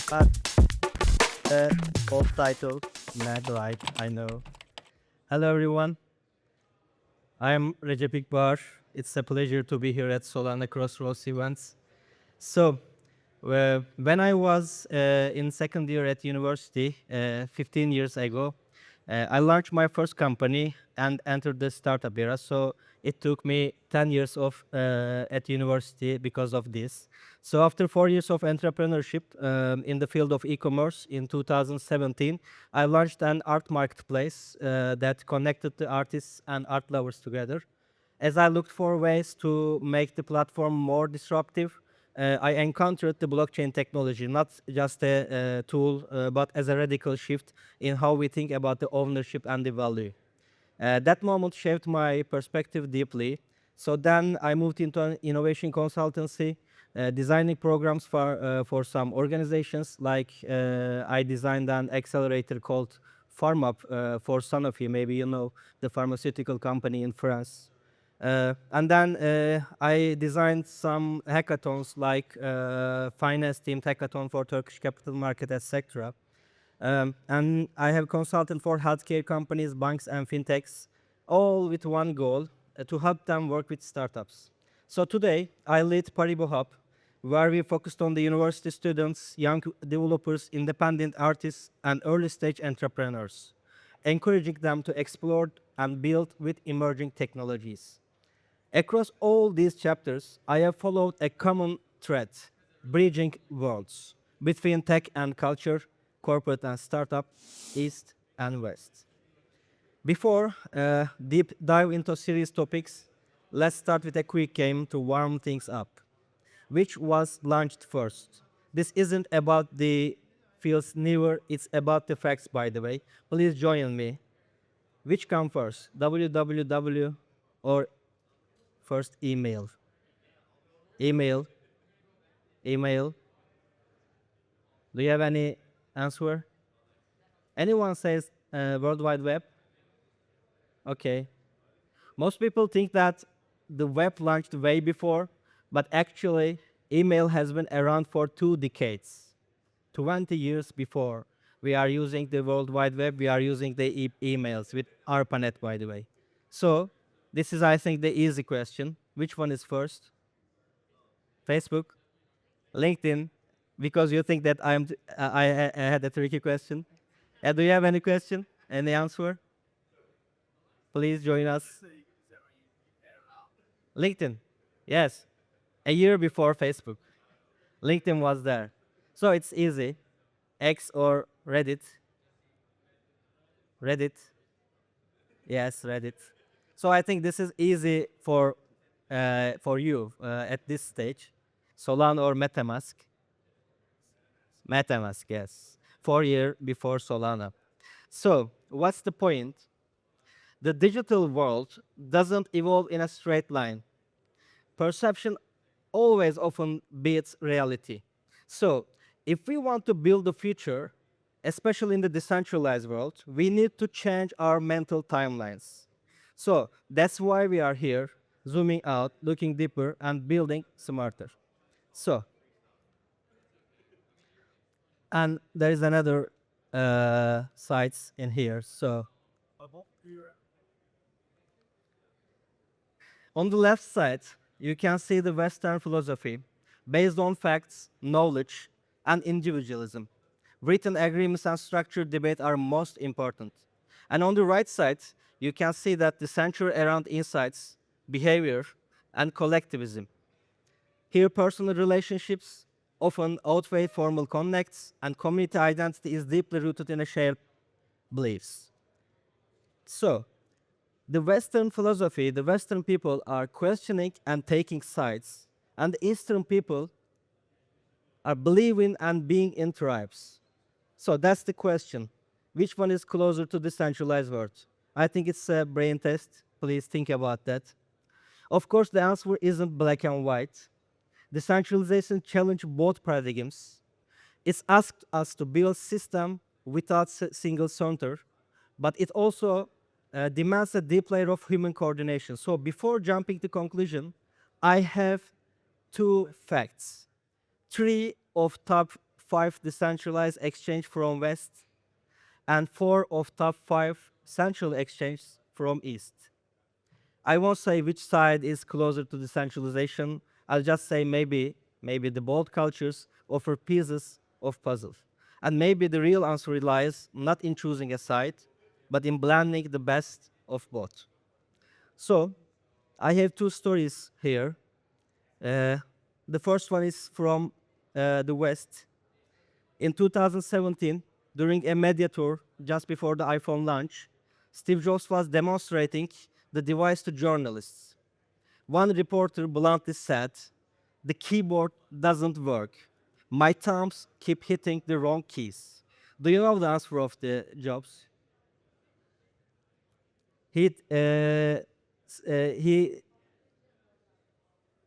But both titles, mad right, I know. Hello everyone, I am Recep İlkbahar. It's a pleasure to be here at Solana Crossroads events. So, when I was in second year at university 15 years ago, I launched my first company and entered the startup era. So it took me 10 years of at university because of this. So after 4 years of entrepreneurship in the field of e-commerce in 2017, I launched an art marketplace that connected the artists and art lovers together. As I looked for ways to make the platform more disruptive, I encountered the blockchain technology, not just a tool, but as a radical shift in how we think about the ownership and the value. That moment shaped my perspective deeply. So then I moved into an innovation consultancy, designing programs for some organizations. Like I designed an accelerator called FarmUp for Sanofi. Maybe you know the pharmaceutical company in France. And then I designed some hackathons like finance team hackathon for Turkish capital market, etc. And I have consulted for healthcare companies, banks, and fintechs, all with one goal, to help them work with startups. So today, I lead Paribu Hub, where we focused on the university students, young developers, independent artists, and early-stage entrepreneurs, encouraging them to explore and build with emerging technologies. Across all these chapters, I have followed a common thread, bridging worlds between tech and culture, corporate and startup, East and West. Before deep dive into serious topics, let's start with a quick game to warm things up. Which was launched first? This isn't about the feels newer, it's about the facts, by the way. Please join me. Which come first, www or first email? Email, email. Do you have any answer? Anyone says World Wide Web? Okay. Most people think that the web launched way before, but actually, email has been around for 2 decades. 20 years before we are using the World Wide Web, we are using the emails with ARPANET, by the way. So, this is, I think, the easy question. Which one is first? Facebook? LinkedIn? Because you think that I had a tricky question. Do you have any question? Any answer? Please join us. LinkedIn. Yes. A year before Facebook, LinkedIn was there. So it's easy. X or Reddit. Reddit. Yes, Reddit. So I think this is easy for you at this stage. Solana or MetaMask. MetaMask, yes. 4 year before Solana. So what's the point? The digital world doesn't evolve in a straight line. Perception always often beats reality. So, if we want to build the future, especially in the decentralized world, we need to change our mental timelines. So, that's why we are here, zooming out, looking deeper, and building smarter. So, and there is another sites in here. So, on the left side, you can see the Western philosophy based on facts, knowledge, and individualism. Written agreements and structured debate are most important. And on the right side, you can see that the center around insights, behavior, and collectivism. Here, personal relationships often outweigh formal connects, and community identity is deeply rooted in a shared beliefs. So, the Western philosophy, the Western people are questioning and taking sides, and the Eastern people are believing and being in tribes. So that's the question. Which one is closer to the centralized world? I think it's a brain test. Please think about that. Of course, the answer isn't black and white. Decentralization challenged both paradigms. It's asked us to build system without single center, but it also demands a deep layer of human coordination. So before jumping to conclusion, I have two facts. Three of top 5 decentralized exchange from West and 4 of top 5 central exchanges from East. I won't say which side is closer to decentralization. I'll just say maybe the bold cultures offer pieces of puzzle. And maybe the real answer lies not in choosing a side, but in blending the best of both. So, I have two stories here. The first one is from the West. In 2017, during a media tour just before the iPhone launch, Steve Jobs was demonstrating the device to journalists. One reporter bluntly said, "The keyboard doesn't work. My thumbs keep hitting the wrong keys." Do you know the answer of the Jobs? He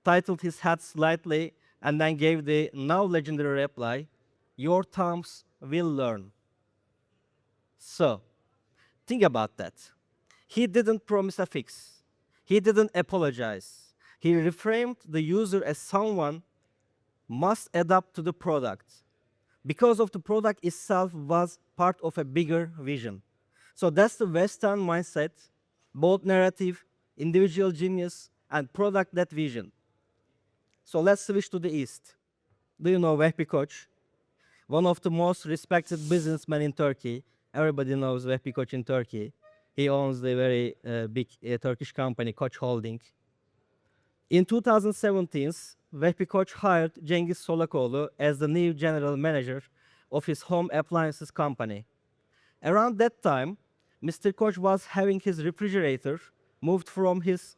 titled his hat slightly and then gave the now legendary reply, "Your thumbs will learn." So, think about that. He didn't promise a fix. He didn't apologize. He reframed the user as someone must adapt to the product because of the product itself was part of a bigger vision. So that's the Western mindset, both narrative, individual genius, and product that vision. So let's switch to the East. Do you know Vehbi Koç? One of the most respected businessmen in Turkey. Everybody knows Vehbi Koç in Turkey. He owns the very big Turkish company, Koç Holding. In 2017, Vehbi Koç hired Cengiz Solakoğlu as the new general manager of his home appliances company. Around that time, Mr. Koç was having his refrigerator moved from his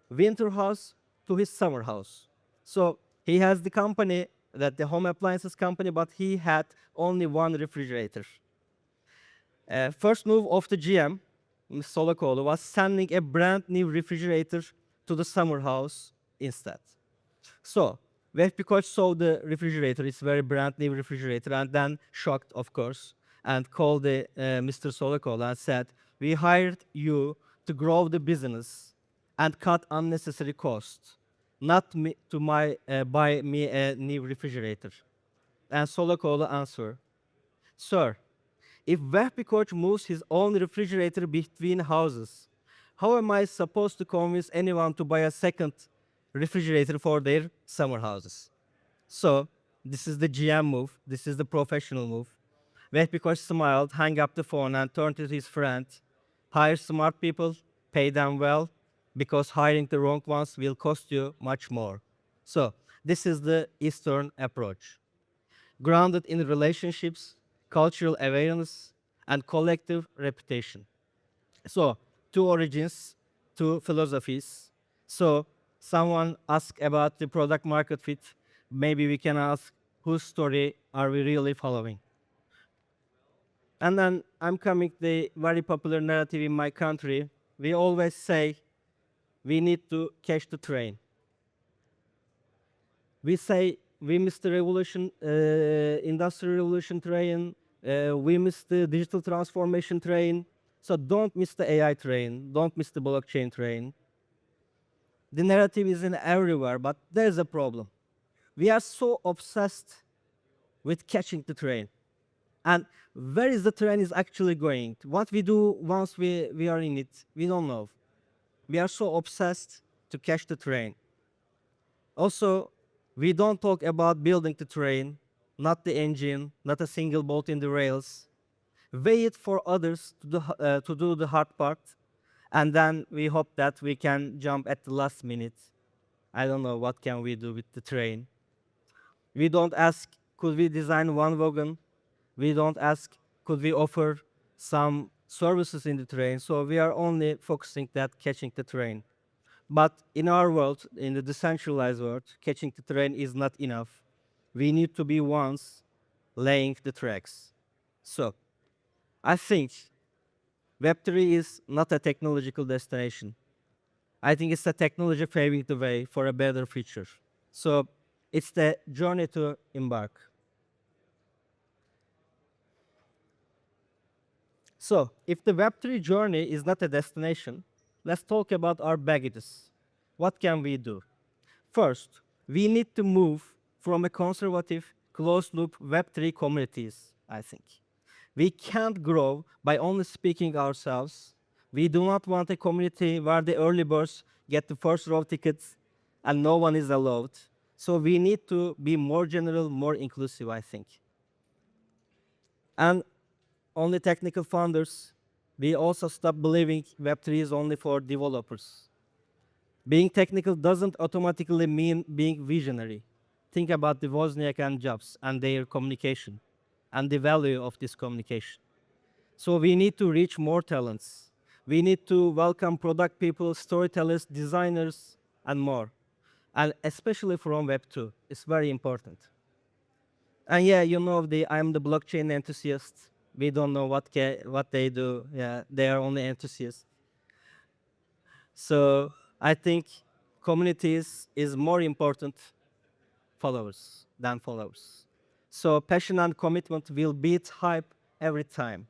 winter house to his summer house. So he has the company, that the home appliances company, but he had only one refrigerator. First move of the GM, Ms. Solakoğlu, was sending a brand new refrigerator to the summer house instead. So Vehbi Koç saw the refrigerator, it's a very brand new refrigerator, and then shocked, of course, and called Mr. Solakoğlu and said, "We hired you to grow the business and cut unnecessary costs, not me, to buy me a new refrigerator." And Solakoğlu answered, "Sir, if Vehbi Koç moves his own refrigerator between houses, how am I supposed to convince anyone to buy a second refrigerator for their summer houses?" So this is the GM move. This is the professional move. Vehbi Koç smiled, hung up the phone, and turned to his friend. "Hire smart people, pay them well, because hiring the wrong ones will cost you much more." So this is the Eastern approach, grounded in relationships, cultural awareness, and collective reputation. So, two origins, two philosophies. So, someone asked about the product market fit. Maybe we can ask, whose story are we really following? And then I'm coming to the very popular narrative in my country. We always say we need to catch the train. We say we missed the revolution, industrial revolution train. We missed the digital transformation train. So don't miss the AI train. Don't miss the blockchain train. The narrative is in everywhere, but there's a problem. We are so obsessed with catching the train. And where is the train is actually going? What we do once we are in it, we don't know. We are so obsessed to catch the train. Also, we don't talk about building the train, not the engine, not a single bolt in the rails. Wait for others to do the hard part, and then we hope that we can jump at the last minute. I don't know what can we do with the train. We don't ask, could we design one wagon? We don't ask, could we offer some services in the train? So we are only focusing that catching the train. But in our world, in the decentralized world, catching the train is not enough. We need to be ones laying the tracks. So I think Web3 is not a technological destination. I think it's a technology paving the way for a better future. So it's the journey to embark. So if the Web3 journey is not a destination, let's talk about our baggages. What can we do? First, we need to move from a conservative, closed-loop Web3 communities, I think. We can't grow by only speaking ourselves. We do not want a community where the early birds get the first row tickets and no one is allowed. So we need to be more general, more inclusive, I think. And only technical founders, we also stop believing Web3 is only for developers. Being technical doesn't automatically mean being visionary. Think about the Wozniak and Jobs and their communication and the value of this communication. So we need to reach more talents. We need to welcome product people, storytellers, designers, and more. And especially from Web2, it's very important. And yeah, you know, I'm the blockchain enthusiast. We don't know what they do. Yeah, they are only enthusiasts. So I think communities is more important followers than followers. So passion and commitment will beat hype every time.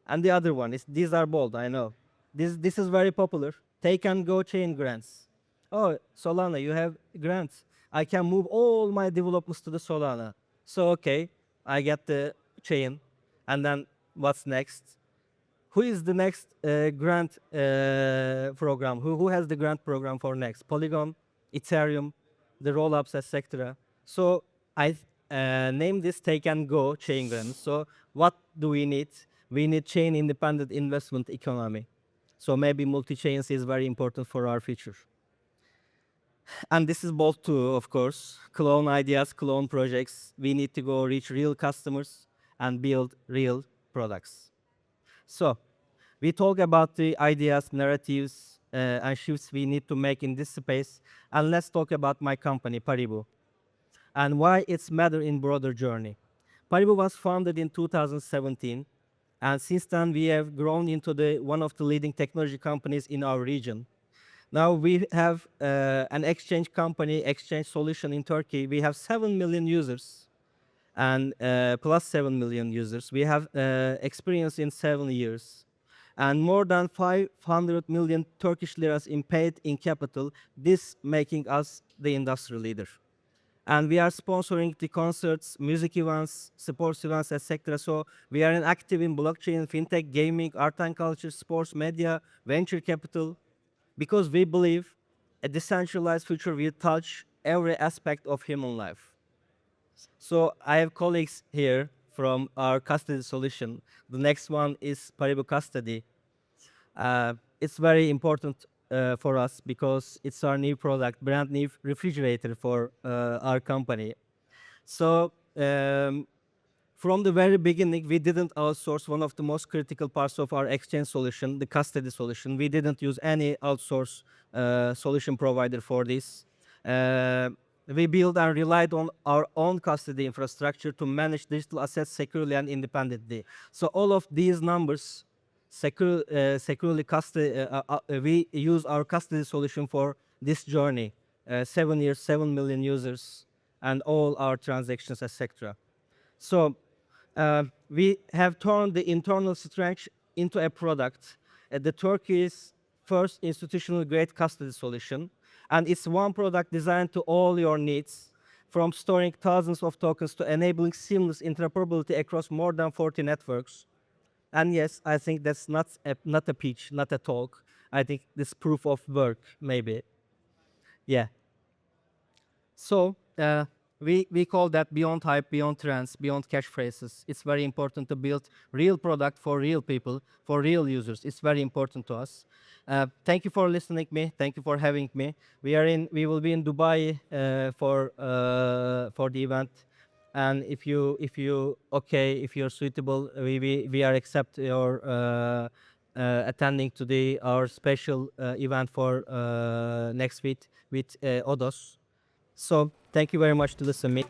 And the other one is, these are bold, I know. This is very popular. Take and go chain grants. Oh, Solana, you have grants. I can move all my developments to the Solana. So okay, I get the chain. And then what's next? Who is the next grant program? Who has the grant program for next? Polygon, Ethereum, the rollups, etc. So I named this Take and Go chain grants. So what do we need? We need chain independent investment economy. So maybe multi-chains is very important for our future. And this is both too, of course. Clone ideas, clone projects. We need to go reach real customers and build real products. So we talk about the ideas, narratives, and shifts we need to make in this space. And let's talk about my company, Paribu, and why it's matter in broader journey. Paribu was founded in 2017, and since then we have grown into one of the leading technology companies in our region. Now we have an exchange company, exchange solution in Turkey. We have 7 million users and plus 7 million users. We have experience in 7 years and more than 500 million Turkish liras in paid in capital, this making us the industry leader. And we are sponsoring the concerts, music events, sports events, etc. So we are active in blockchain, fintech, gaming, art and culture, sports, media, venture capital, because we believe a decentralized future will touch every aspect of human life. So I have colleagues here from our custody solution. The next one is Paribu Custody. It's very important for us because it's our new product, brand new refrigerator for our company. So from the very beginning, we didn't outsource one of the most critical parts of our exchange solution, the custody solution. We didn't use any outsource solution provider for this. We built and relied on our own custody infrastructure to manage digital assets securely and independently. So all of these numbers, securely custody, we use our custody solution for this journey. 7 years, 7 million users, and all our transactions, etc. So we have turned the internal strength into a product, the Turkey's first institutional-grade custody solution. And it's one product designed to all your needs, from storing thousands of tokens to enabling seamless interoperability across more than 40 networks. And yes, I think that's not a pitch, not a talk. I think this proof of work, maybe. Yeah. So we call that beyond hype, beyond trends, beyond catchphrases. It's very important to build real product for real people, for real users. It's very important to us. Thank you for listening to me. Thank you for having me. We will be in Dubai for the event. And if you're suitable, we are accept your attending to our special event for next week with Odos. So thank you very much to listen to me.